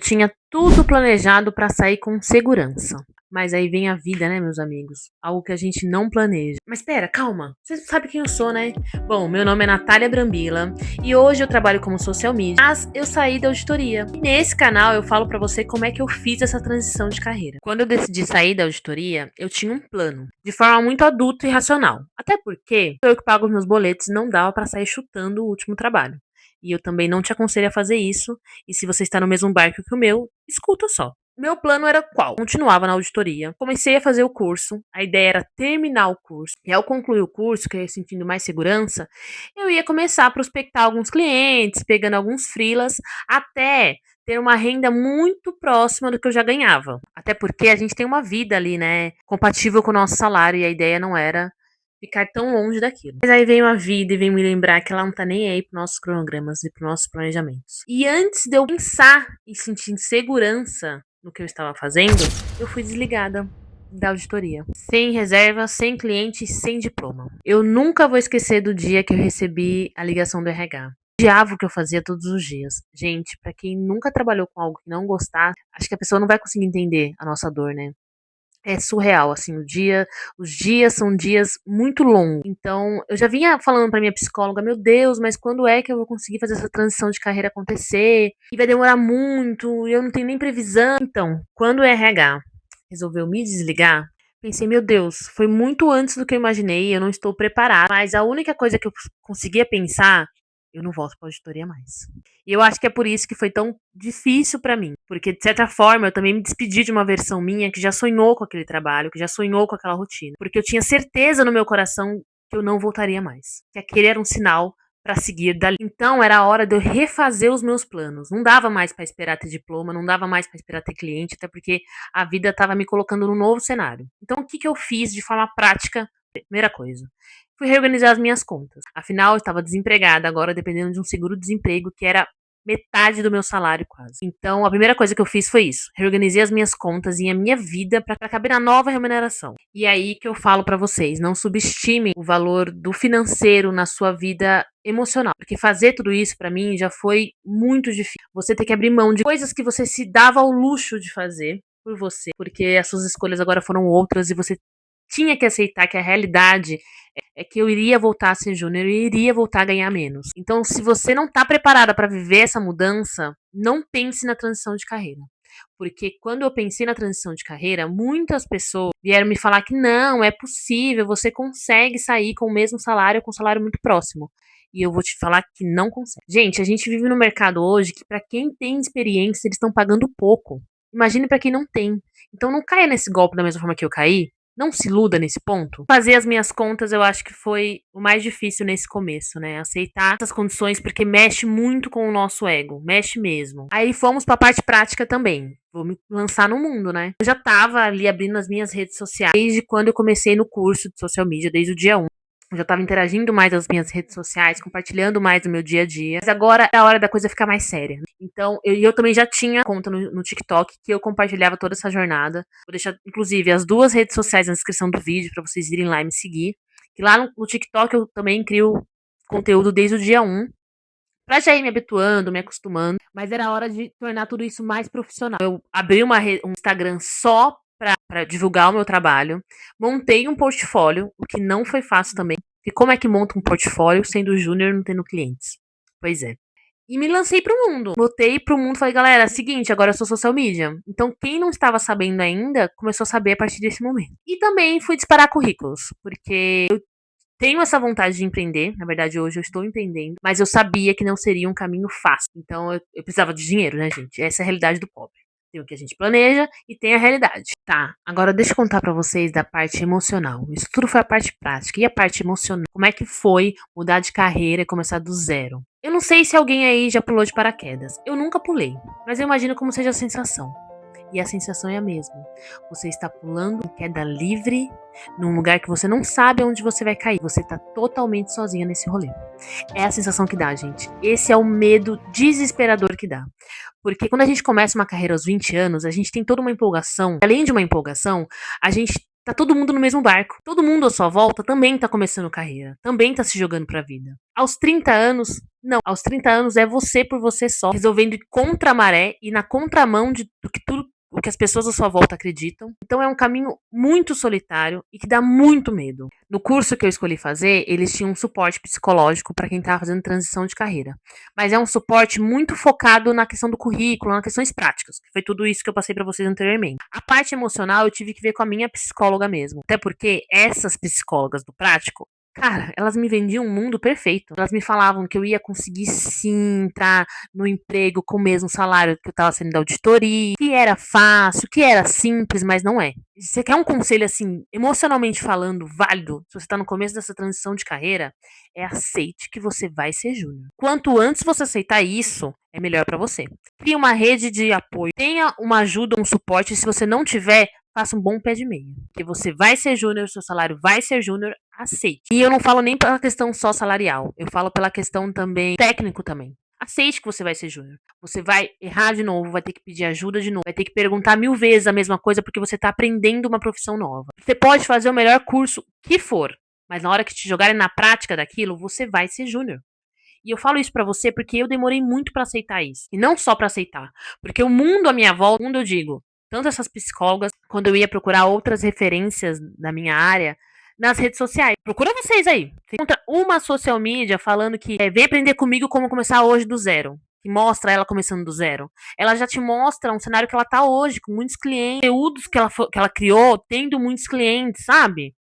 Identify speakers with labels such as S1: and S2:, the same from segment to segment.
S1: tinha tudo planejado para sair com segurança. Mas aí vem a vida, né, meus amigos? Algo que a gente não planeja. Mas pera, calma. Você sabe quem eu sou, né? Bom, meu nome é Natália Brambila e hoje eu trabalho como social media, mas eu saí da auditoria. E nesse canal eu falo pra você como é que eu fiz essa transição de carreira. Quando eu decidi sair da auditoria, eu tinha um plano, de forma muito adulta e racional. Até porque eu que pago os meus boletos, não dava pra sair chutando o último trabalho. E eu também não te aconselho a fazer isso. E se você está no mesmo barco que o meu, escuta só. Meu plano era qual? Continuava na auditoria. Comecei a fazer o curso. A ideia era terminar o curso. E ao concluir o curso, que eu ia sentindo mais segurança, eu ia começar a prospectar alguns clientes, pegando alguns freelas, até ter uma renda muito próxima do que eu já ganhava. Até porque a gente tem uma vida ali, né, compatível com o nosso salário, e a ideia não era ficar tão longe daquilo. Mas aí veio a vida e veio me lembrar que ela não tá nem aí pros nossos cronogramas e pros nossos planejamentos. E antes de eu pensar e sentir insegurança no que eu estava fazendo, eu fui desligada da auditoria. Sem reserva, sem cliente, sem diploma. Eu nunca vou esquecer do dia que eu recebi a ligação do RH. Odiava o que eu fazia todos os dias. Gente, pra quem nunca trabalhou com algo que não gostasse, acho que a pessoa não vai conseguir entender a nossa dor, né? É surreal, assim, os dias são dias muito longos. Então, eu já vinha falando pra minha psicóloga, meu Deus, mas quando é que eu vou conseguir fazer essa transição de carreira acontecer? E vai demorar muito, e eu não tenho nem previsão. Então, quando o RH resolveu me desligar, pensei, meu Deus, foi muito antes do que eu imaginei, eu não estou preparada. Mas a única coisa que eu conseguia pensar, eu não volto pra auditoria mais. E eu acho que é por isso que foi tão difícil pra mim, porque de certa forma eu também me despedi de uma versão minha que já sonhou com aquele trabalho, que já sonhou com aquela rotina, porque eu tinha certeza no meu coração que eu não voltaria mais, que aquele era um sinal pra seguir dali. Então era a hora de eu refazer os meus planos. Não dava mais pra esperar ter diploma, não dava mais pra esperar ter cliente, até porque a vida tava me colocando num novo cenário. Então o que que eu fiz de forma prática? Primeira coisa, fui reorganizar as minhas contas. Afinal, eu estava desempregada agora, dependendo de um seguro-desemprego, que era metade do meu salário quase. Então, a primeira coisa que eu fiz foi isso. Reorganizei as minhas contas e a minha vida para caber na nova remuneração. E aí que eu falo para vocês, não subestimem o valor do financeiro na sua vida emocional, porque fazer tudo isso para mim já foi muito difícil. Você ter que abrir mão de coisas que você se dava ao luxo de fazer por você, porque as suas escolhas agora foram outras e você tinha que aceitar que a realidade é que eu iria voltar a ser júnior e iria voltar a ganhar menos. Então, se você não está preparada para viver essa mudança, não pense na transição de carreira. Porque quando eu pensei na transição de carreira, muitas pessoas vieram me falar que não, é possível, você consegue sair com o mesmo salário, com um salário muito próximo. E eu vou te falar que não consegue. Gente, a gente vive num mercado hoje que para quem tem experiência, eles estão pagando pouco. Imagine para quem não tem. Então não caia nesse golpe da mesma forma que eu caí. Não se iluda nesse ponto. Fazer as minhas contas eu acho que foi o mais difícil nesse começo, né? Aceitar essas condições porque mexe muito com o nosso ego, mexe mesmo. Aí fomos pra parte prática também. Vou me lançar no mundo, né? Eu já tava ali abrindo as minhas redes sociais desde quando eu comecei no curso de social media, desde o dia 1. Eu já estava interagindo mais nas minhas redes sociais, compartilhando mais do meu dia a dia. Mas agora é a hora da coisa ficar mais séria. Então, eu também já tinha conta no TikTok que eu compartilhava toda essa jornada. Vou deixar, inclusive, as duas redes sociais na descrição do vídeo para vocês irem lá e me seguir. Que lá no TikTok eu também crio conteúdo desde o dia 1. Pra já ir me habituando, me acostumando. Mas era hora de tornar tudo isso mais profissional. Eu abri um Instagram só pra divulgar o meu trabalho. Montei um portfólio, o que não foi fácil também. E como é que monta um portfólio sendo júnior e não tendo clientes? Pois é. E me lancei pro mundo. Botei pro mundo e falei, galera, seguinte, agora eu sou social media. Então, quem não estava sabendo ainda, começou a saber a partir desse momento. E também fui disparar currículos, porque eu tenho essa vontade de empreender, na verdade hoje eu estou empreendendo, mas eu sabia que não seria um caminho fácil. Então eu precisava de dinheiro, né, gente? Essa é a realidade do pobre. Tem o que a gente planeja e tem a realidade. Tá, agora deixa eu contar pra vocês da parte emocional. Isso tudo foi a parte prática. E a parte emocional? Como é que foi mudar de carreira e começar do zero? Eu não sei se alguém aí já pulou de paraquedas. Eu nunca pulei, mas eu imagino como seja a sensação. E a sensação é a mesma. Você está pulando em queda livre, num lugar que você não sabe onde você vai cair. Você está totalmente sozinha nesse rolê. É a sensação que dá, gente. Esse é o medo desesperador que dá. Porque quando a gente começa uma carreira aos 20 anos, a gente tem toda uma empolgação. Além de uma empolgação, a gente Tá todo mundo no mesmo barco. Todo mundo à sua volta também tá começando carreira, também tá se jogando pra vida. Aos 30 anos, não. Aos 30 anos é você por você só, resolvendo ir contra a maré e na contramão do que tudo o que as pessoas à sua volta acreditam. Então é um caminho muito solitário e que dá muito medo. No curso que eu escolhi fazer, eles tinham um suporte psicológico para quem estava fazendo transição de carreira. Mas é um suporte muito focado na questão do currículo, nas questões práticas, que foi tudo isso que eu passei para vocês anteriormente. A parte emocional eu tive que ver com a minha psicóloga mesmo. Até porque essas psicólogas do prático, cara, elas me vendiam um mundo perfeito. Elas me falavam que eu ia conseguir sim entrar no emprego com o mesmo salário que eu estava saindo da auditoria, que era fácil, que era simples, mas não é. Você quer um conselho assim, emocionalmente falando, válido, se você está no começo dessa transição de carreira, é aceite que você vai ser júnior. Quanto antes você aceitar isso, é melhor para você. Crie uma rede de apoio, tenha uma ajuda, um suporte, se você não tiver, faça um bom pé de meia. Porque você vai ser júnior, seu salário vai ser júnior, aceite. E eu não falo nem pela questão só salarial, eu falo pela questão também técnico também. Aceite que você vai ser júnior. Você vai errar de novo, vai ter que pedir ajuda de novo, vai ter que perguntar 1000 vezes a mesma coisa porque você está aprendendo uma profissão nova. Você pode fazer o melhor curso que for, mas na hora que te jogarem na prática daquilo, você vai ser júnior. E eu falo isso pra você porque eu demorei muito pra aceitar isso. E não só pra aceitar, porque o mundo à minha volta, o mundo eu digo, tanto essas psicólogas, quando eu ia procurar outras referências da minha área, nas redes sociais. Procura vocês aí. Você encontra uma social media falando que vem aprender comigo como começar hoje do zero. Que mostra ela começando do zero. Ela já te mostra um cenário que ela tá hoje, com muitos clientes, conteúdos que ela criou, tendo muitos clientes, sabe?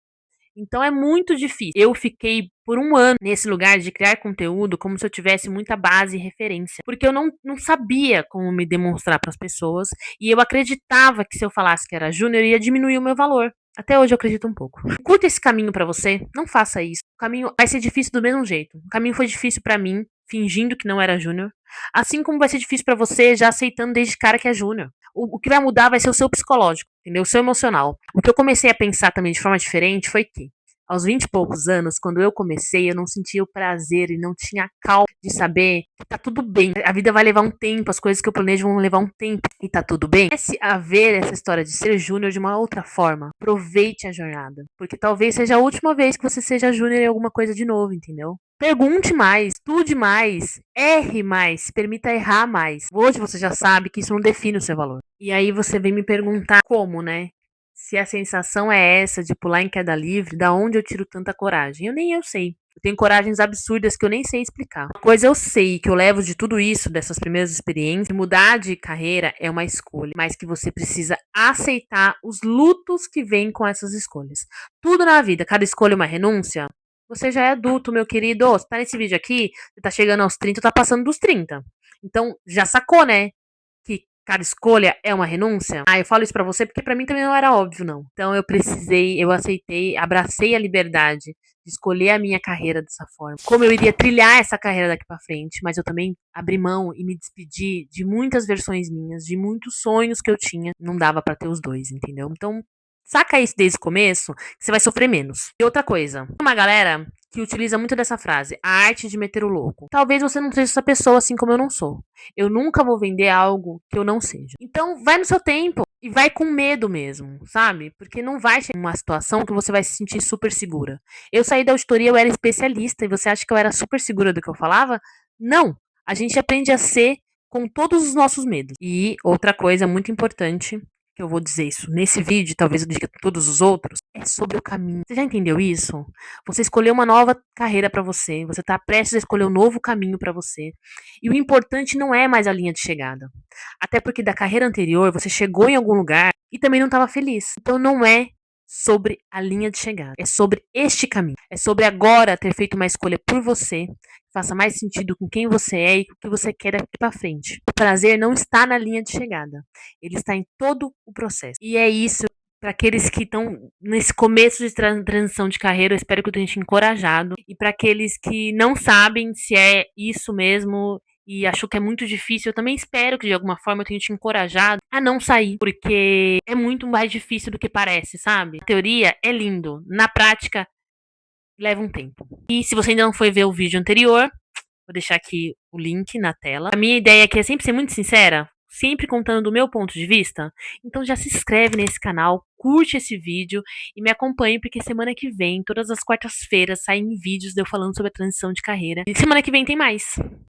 S1: Então é muito difícil. Eu fiquei por um ano nesse lugar de criar conteúdo como se eu tivesse muita base e referência. Porque eu não sabia como me demonstrar para as pessoas. E eu acreditava que se eu falasse que era júnior, ia diminuir o meu valor. Até hoje eu acredito um pouco. Curta esse caminho para você, não faça isso. O caminho vai ser difícil do mesmo jeito. O caminho foi difícil para mim, fingindo que não era júnior. Assim como vai ser difícil para você, já aceitando desde cara que é júnior. O que vai mudar vai ser o seu psicológico, entendeu? O seu emocional. O que eu comecei a pensar também de forma diferente foi que, aos 20 e poucos anos, quando eu comecei, eu não sentia o prazer e não tinha a calma de saber que tá tudo bem. A vida vai levar um tempo, as coisas que eu planejo vão levar um tempo e tá tudo bem. Comece a ver essa história de ser júnior de uma outra forma. Aproveite a jornada, porque talvez seja a última vez que você seja júnior em alguma coisa de novo, entendeu? Pergunte mais, estude mais, erre mais, se permita errar mais. Hoje você já sabe que isso não define o seu valor. E aí você vem me perguntar como, né? Se a sensação é essa de pular em queda livre, da onde eu tiro tanta coragem? Eu sei. Eu tenho coragens absurdas que eu nem sei explicar. Uma coisa eu sei que eu levo de tudo isso, dessas primeiras experiências, que mudar de carreira é uma escolha, mas que você precisa aceitar os lutos que vêm com essas escolhas. Tudo na vida, cada escolha é uma renúncia. Você já é adulto, meu querido. Você tá nesse vídeo aqui, você tá chegando aos 30, tá passando dos 30. Então, já sacou, né? Que cada escolha é uma renúncia? Eu falo isso pra você porque pra mim também não era óbvio, não. Então eu aceitei, abracei a liberdade de escolher a minha carreira dessa forma. Como eu iria trilhar essa carreira daqui pra frente, mas eu também abri mão e me despedi de muitas versões minhas, de muitos sonhos que eu tinha. Não dava pra ter os dois, entendeu? Então, saca isso desde o começo, que você vai sofrer menos. E outra coisa, uma galera que utiliza muito dessa frase, a arte de meter o louco. Talvez você não seja essa pessoa assim como eu não sou. Eu nunca vou vender algo que eu não seja. Então, vai no seu tempo e vai com medo mesmo, sabe? Porque não vai chegar uma situação que você vai se sentir super segura. Eu saí da auditoria, eu era especialista e você acha que eu era super segura do que eu falava? Não. A gente aprende a ser com todos os nossos medos. E outra coisa muito importante, que eu vou dizer isso nesse vídeo, talvez eu diga todos os outros, é sobre o caminho. Você já entendeu isso? Você escolheu uma nova carreira pra você, você tá prestes a escolher um novo caminho pra você. E o importante não é mais a linha de chegada. Até porque da carreira anterior você chegou em algum lugar e também não estava feliz. Então não é sobre a linha de chegada, é sobre este caminho. É sobre agora ter feito uma escolha por você, que faça mais sentido com quem você é e com o que você quer daqui pra frente. O prazer não está na linha de chegada, ele está em todo o processo. E é isso. Para aqueles que estão nesse começo de transição de carreira, eu espero que eu tenha te encorajado. E para aqueles que não sabem se é isso mesmo e achou que é muito difícil, eu também espero que de alguma forma eu tenha te encorajado a não sair, porque é muito mais difícil do que parece, sabe? A teoria é lindo, na prática leva um tempo. E se você ainda não foi ver o vídeo anterior, vou deixar aqui o link na tela. A minha ideia aqui é sempre ser muito sincera. sempre contando do meu ponto de vista? Então já se inscreve nesse canal, curte esse vídeo e me acompanhe, porque semana que vem, todas as quartas-feiras, saem vídeos de eu falando sobre a transição de carreira. E semana que vem tem mais.